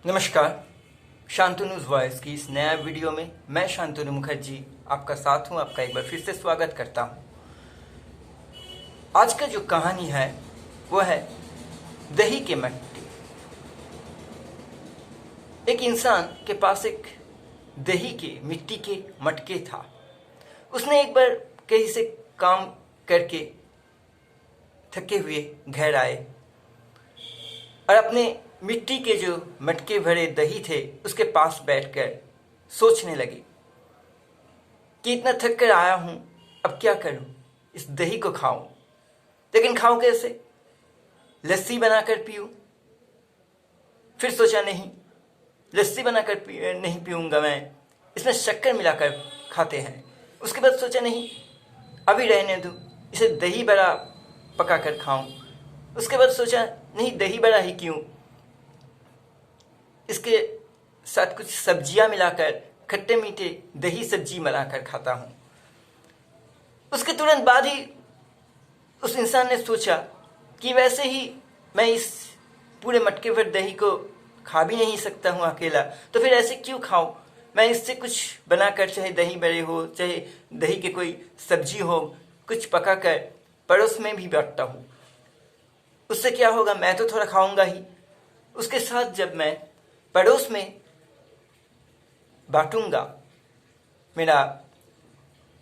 नमस्कार। शांतनु वॉइस की इस नया वीडियो में मैं शांतनु मुखर्जी आपका साथ हूं। आपका एक बार फिर से स्वागत करता हूं। आज का जो कहानी है वो है दही के मटके। एक इंसान के पास एक दही के मिट्टी के मटके था। उसने एक बार कहीं से काम करके थके हुए घर आए और अपने मिट्टी के जो मटके भरे दही थे उसके पास बैठकर सोचने लगे कि इतना थक कर आया हूं, अब क्या करूं, इस दही को खाऊं, लेकिन खाऊं कैसे? लस्सी बनाकर पीऊं। फिर सोचा नहीं, लस्सी बनाकर नहीं पीऊंगा मैं, इसमें शक्कर मिलाकर खाते हैं। उसके बाद सोचा नहीं, अभी रहने दूं, इसे दही बड़ा पका कर खाऊं। उसके बाद सोचा नहीं, दही बड़ा ही क्यों, इसके साथ कुछ सब्जियां मिलाकर खट्टे मीठे दही सब्जी बनाकर खाता हूं। उसके तुरंत बाद ही उस इंसान ने सोचा कि वैसे ही मैं इस पूरे मटके भर दही को खा भी नहीं सकता हूं अकेला, तो फिर ऐसे क्यों खाऊं? मैं इससे कुछ बनाकर, चाहे दही बड़े हो, चाहे दही के कोई सब्जी हो, कुछ पकाकर पड़ोस में भी बांटता हूं। उससे क्या होगा, मैं तो थोड़ा खाऊंगा ही, उसके साथ जब मैं पड़ोस में बांटूंगा मेरा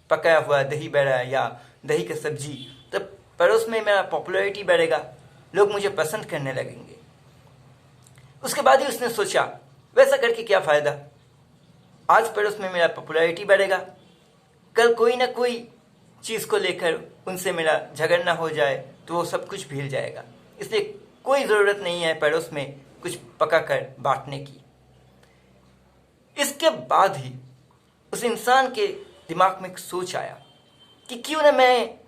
पकाया हुआ दही बड़ा या दही की सब्जी, तब पड़ोस में मेरा पॉपुलैरिटी बढ़ेगा, लोग मुझे पसंद करने लगेंगे। उसके बाद ही उसने सोचा, वैसा करके क्या फ़ायदा, आज पड़ोस में मेरा पॉपुलैरिटी बढ़ेगा, कल कोई ना कोई चीज़ को लेकर उनसे मेरा झगड़ना हो जाए तो वो सब कुछ भूल जाएगा। इसलिए कोई ज़रूरत नहीं है पड़ोस में कुछ पकाकर बांटने की। इसके बाद ही उस इंसान के दिमाग में एक सोच आया कि क्यों ना मैं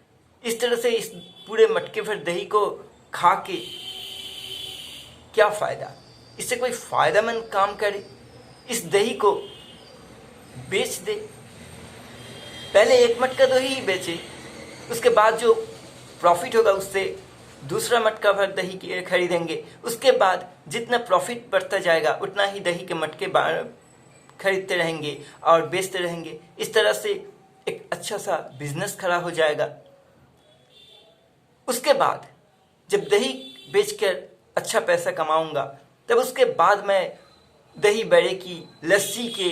इस तरह से इस पूरे मटके भर दही को खा के क्या फ़ायदा, इससे कोई फ़ायदेमंद काम करे, इस दही को बेच दे। पहले एक मटका दही ही बेचे, उसके बाद जो प्रॉफिट होगा उससे दूसरा मटका भर दही खरीदेंगे। उसके बाद जितना प्रॉफिट बढ़ता जाएगा उतना ही दही के मटके खरीदते रहेंगे और बेचते रहेंगे। इस तरह से एक अच्छा सा बिजनेस खड़ा हो जाएगा। उसके बाद जब दही बेचकर अच्छा पैसा कमाऊंगा, तब उसके बाद मैं दही बड़े की, लस्सी के,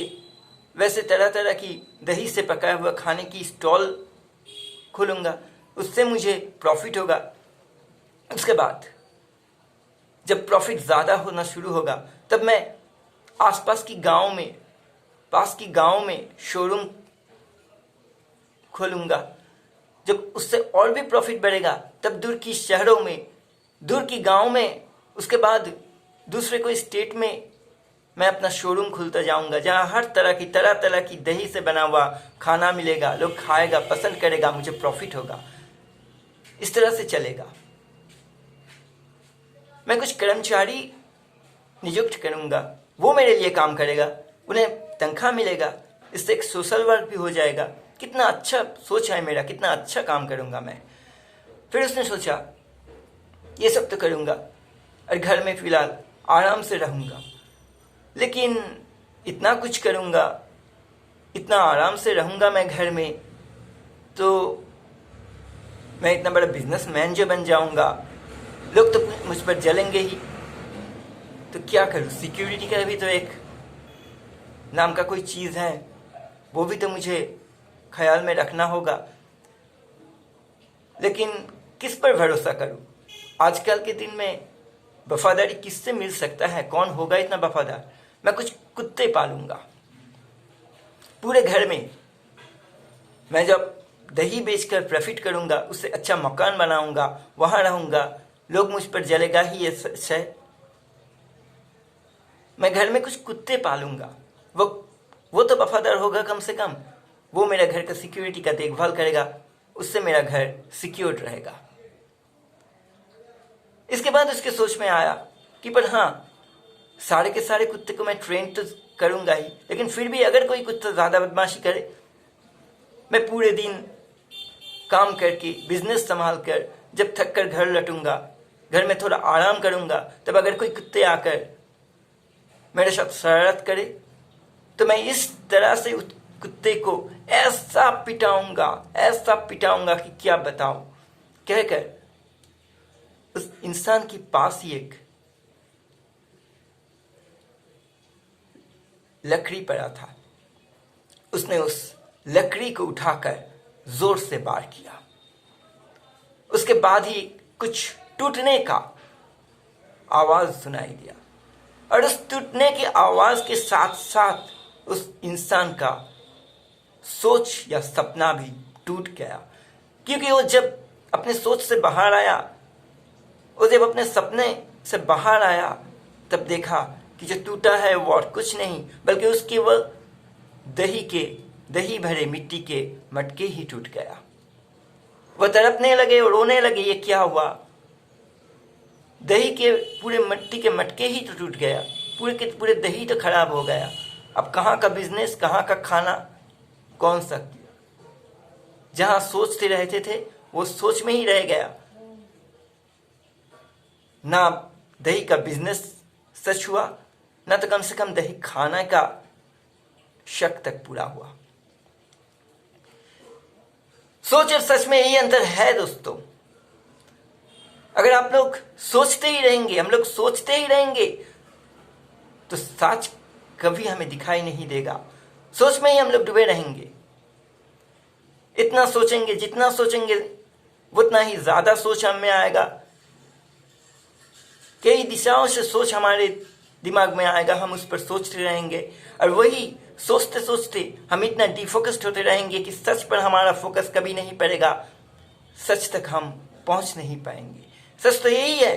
वैसे तरह तरह की दही से पकाया हुआ खाने की स्टॉल खोलूंगा, उससे मुझे प्रॉफिट होगा। उसके बाद जब प्रॉफिट ज़्यादा होना शुरू होगा, तब मैं पास की गांव में शोरूम खोलूंगा। जब उससे और भी प्रॉफिट बढ़ेगा, तब दूर की शहरों में, दूर की गांव में, उसके बाद दूसरे कोई स्टेट में मैं अपना शोरूम खुलता जाऊंगा, जहां हर तरह तरह की दही से बना हुआ खाना मिलेगा, लोग खाएगा, पसंद करेगा, मुझे प्रॉफिट होगा। इस तरह से चलेगा। मैं कुछ कर्मचारी नियुक्त करूंगा, वो मेरे लिए काम करेगा, उन्हें तनख्वाह मिलेगा, इससे एक सोशल वर्क भी हो जाएगा। कितना अच्छा सोच है मेरा, कितना अच्छा काम करूंगा मैं। फिर उसने सोचा, ये सब तो करूंगा और घर में फिलहाल आराम से रहूंगा, लेकिन इतना कुछ करूंगा, इतना आराम से रहूंगा मैं घर में, तो मैं इतना बड़ा बिजनेसमैन जो बन जाऊंगा, लोग तो मुझ पर जलेंगे ही। तो क्या करूं? सिक्योरिटी का भी तो एक नाम का कोई चीज़ है, वो भी तो मुझे ख्याल में रखना होगा। लेकिन किस पर भरोसा करूं? आजकल के दिन में वफादारी किससे मिल सकता है? कौन होगा इतना वफादार? मैं कुछ कुत्ते पालूंगा पूरे घर में। मैं जब दही बेचकर प्रॉफिट करूंगा, उससे अच्छा मकान बनाऊंगा, वहां रहूंगा, लोग मुझ पर जलेगा ही, ये सच है। मैं घर में कुछ कुत्ते पालूंगा, वो तो वफादार होगा कम से कम, वो मेरा घर का सिक्योरिटी का देखभाल करेगा, उससे मेरा घर सिक्योर रहेगा। इसके बाद उसके सोच में आया कि पर हाँ, सारे के सारे कुत्ते को मैं ट्रेन तो करूंगा ही, लेकिन फिर भी अगर कोई कुत्ता ज़्यादा बदमाशी करे, मैं पूरे दिन काम करके, बिजनेस संभाल कर, जब थक कर घर लौटूंगा, घर में थोड़ा आराम करूंगा, तब अगर कोई कुत्ते आकर मेरे साथ शरारत करे तो मैं इस तरह से उस कुत्ते को ऐसा पिटाऊंगा कि क्या बताऊं, कहकर उस इंसान के पास ही एक लकड़ी पड़ा था। उसने उस लकड़ी को उठाकर जोर से वार किया। उसके बाद ही कुछ टूटने का आवाज सुनाई दिया और उस टूटने की आवाज के साथ साथ उस इंसान का सोच या सपना भी टूट गया, क्योंकि वो जब अपने सोच से बाहर आया, वो जब अपने सपने से बाहर आया, तब देखा कि जो टूटा है वो और कुछ नहीं बल्कि उसकी वह दही भरे मिट्टी के मटके ही टूट गया। वह तड़पने लगे और रोने लगे, ये क्या हुआ, दही के पूरे मिट्टी के मटके ही तो टूट गया, पूरे के पूरे दही तो खराब हो गया। अब कहाँ का बिजनेस, कहाँ का खाना, कौन सा, जहां सोचते रहते थे वो सोच में ही रह गया। ना दही का बिजनेस सच हुआ, ना तो कम से कम दही खाना का शक तक पूरा हुआ। सोच और सच में यही अंतर है दोस्तों। अगर आप लोग सोचते ही रहेंगे, हम लोग सोचते ही रहेंगे, तो सच कभी हमें दिखाई नहीं देगा। सोच में ही हम लोग डूबे रहेंगे। इतना सोचेंगे, जितना सोचेंगे उतना ही ज्यादा सोच हम में आएगा। कई दिशाओं से सोच हमारे दिमाग में आएगा, हम उस पर सोचते रहेंगे और वही सोचते सोचते हम इतना डिफोकस्ड होते रहेंगे कि सच पर हमारा फोकस कभी नहीं पड़ेगा, सच तक हम पहुंच नहीं पाएंगे। सच तो यही है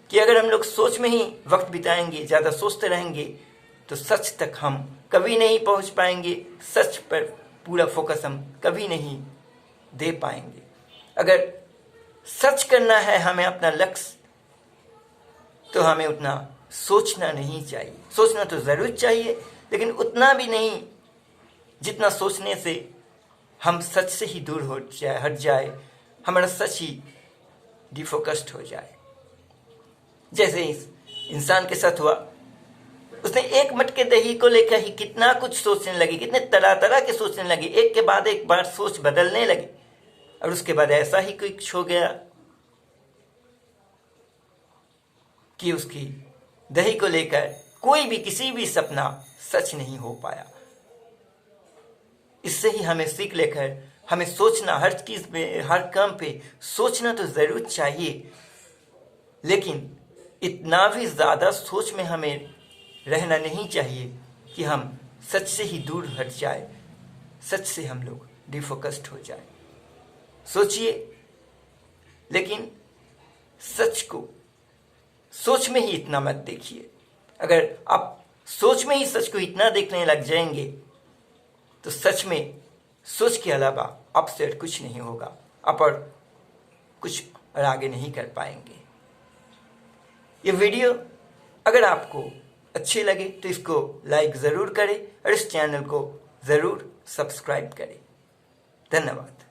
कि अगर हम लोग सोच में ही वक्त बिताएंगे, ज़्यादा सोचते रहेंगे, तो सच तक हम कभी नहीं पहुंच पाएंगे, सच पर पूरा फोकस हम कभी नहीं दे पाएंगे। अगर सच करना है हमें अपना लक्ष्य, तो हमें उतना सोचना नहीं चाहिए। सोचना तो ज़रूर चाहिए, लेकिन उतना भी नहीं जितना सोचने से हम सच से ही दूर हट जाए, हमारा सच ही डिफोकस्ड हो जाए। जैसे इस इंसान के साथ हुआ, उसने एक मटके दही को लेकर ही कितना कुछ सोचने लगी, कितने तरह तरह के सोचने लगी, एक के बाद एक बार सोच बदलने लगी और उसके बाद ऐसा ही कुछ हो गया कि उसकी दही को लेकर कोई भी किसी भी सपना सच नहीं हो पाया। इससे ही हमें सीख लेकर हमें सोचना, हर चीज में, हर काम पे सोचना तो जरूर चाहिए, लेकिन इतना भी ज्यादा सोच में हमें रहना नहीं चाहिए कि हम सच से ही दूर हट जाए, सच से हम लोग डिफोकस्ड हो जाए। सोचिए, लेकिन सच को सोच में ही इतना मत देखिए। अगर आप सोच में ही सच को इतना देखने लग जाएंगे, तो सच में सोच के अलावा आपसे कुछ नहीं होगा, आप और कुछ और आगे नहीं कर पाएंगे। ये वीडियो अगर आपको अच्छे लगे तो इसको लाइक ज़रूर करें और इस चैनल को ज़रूर सब्सक्राइब करें। धन्यवाद।